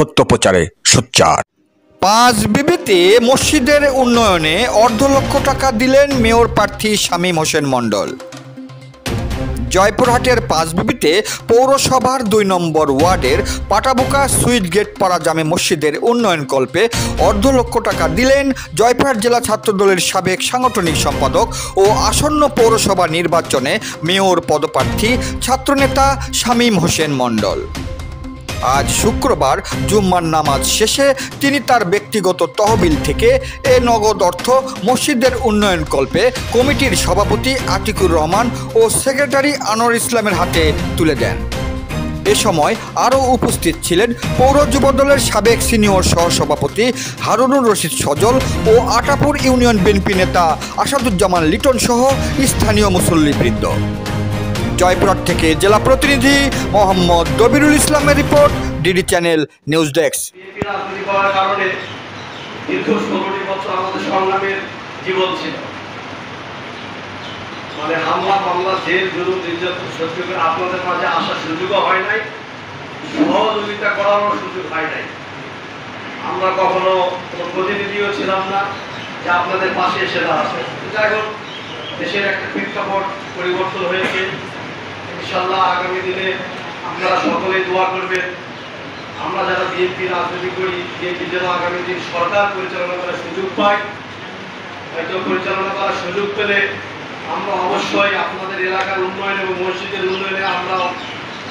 সত্য প্রচারে সোচ্চার। পাঁচবিবিতে মসজিদের উন্নয়নে $1.5 লক্ষ দিলেন মেয়র প্রার্থী শামীম হোসেন মণ্ডল। জয়পুরহাটের পাঁচবিবিতে পৌরসভার 2 নম্বর ওয়ার্ডের পাটাবোকা সুইচ গেট পাড়া জামে মসজিদের উন্নয়নকল্পে $1.5 লক্ষ দিলেন জয়পুরহাট জেলা ছাত্রদলের সাবেক সাংগঠনিক সম্পাদক ও আসন্ন পৌরসভা নির্বাচনে মেয়র পদপ্রার্থী ছাত্রনেতা শামীম হোসেন মণ্ডল। আজ শুক্রবার জুম্মার নামাজ শেষে তিনি তার ব্যক্তিগত তহবিল থেকে এ নগদ অর্থ মসজিদের উন্নয়নকল্পে কমিটির সভাপতি আতিকুর রহমান ও সেক্রেটারি আনোয়ার ইসলামের হাতে তুলে দেন। এ সময় আরও উপস্থিত ছিলেন পৌর যুবদলের সাবেক সিনিয়র সহসভাপতি হারুনুর রশিদ সজল ও আটাপুর ইউনিয়ন বিএনপি নেতা আসাদুজ্জামান লিটন সহ স্থানীয় মুসল্লিবৃন্দ। জয়পুরহাট থেকে জেলা প্রতিনিধি মোহাম্মদ দবিরুল ইসলামের report, DD channel news desk. রাজনীতি করার কারণে দীর্ঘ 16টি বছর আমাদের সংগ্রামের জীবন ছিল। মানে হামলা মামলা জেল জুলুম নির্যাতন সহ্য করে আপনাদের মাঝে আসার সুযোগও হয় নাই, সহযোগিতা করারও সুযোগ হয় নাই। আমরা কখনো কোনো প্রতিনিধিও ছিলাম না যে আপনাদের পাশে এসে দাঁড়াবে। যাই হোক, দেশের একটা প্রেক্ষাপট পরিবর্তন হয়েছে। ইনশাআল্লাহ আগামী দিনে আপনারা সকলেই দোয়া করবেন। আমরা যারা বিএনপি রাজনীতি করি, বিএনপি যেন আগামী দিন সরকার পরিচালনা করার সুযোগ পায়। হয়তো পরিচালনা করার সুযোগ পেলে আমরা অবশ্যই আপনাদের এলাকার উন্নয়ন এবং মসজিদের উন্নয়নে আমরা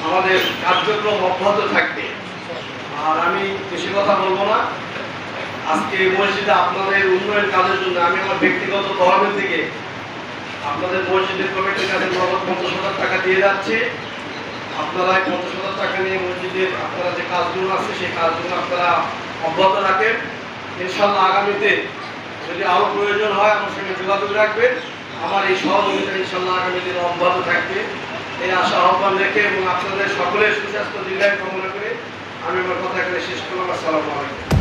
আমাদের কার্যক্রম অব্যাহত থাকবে। আর আমি বেশি কথা বলবো না। আজকে এই মসজিদে আপনাদের উন্নয়ন কাজের জন্য আমি আমার ব্যক্তিগত তহবিল থেকে আপনাদের মসজিদের কমিটির কাছে নগদ $50,000 দিয়ে যাচ্ছে। আপনারা 50,000 টাকা নিয়ে মসজিদের আপনারা যে কাজগুলো আছে সেই কাজগুলো আপনারা অব্যাহত রাখেন। ইনশাআল্লাহ আগামীতে যদি আরও প্রয়োজন হয় আমার সঙ্গে যোগাযোগ রাখবেন। আমার এই সহযোগিতা ইনশাআল্লাহ আগামী দিনে অব্যাহত থাকবে, এই আশা আহ্বান রেখে এবং আপনাদের সকলের সুস্বাস্থ্য দীর্ঘায়ু কামনা করে আমি আমার কথা এখানে শেষ করলাম। আসসালামু আলাইকুম।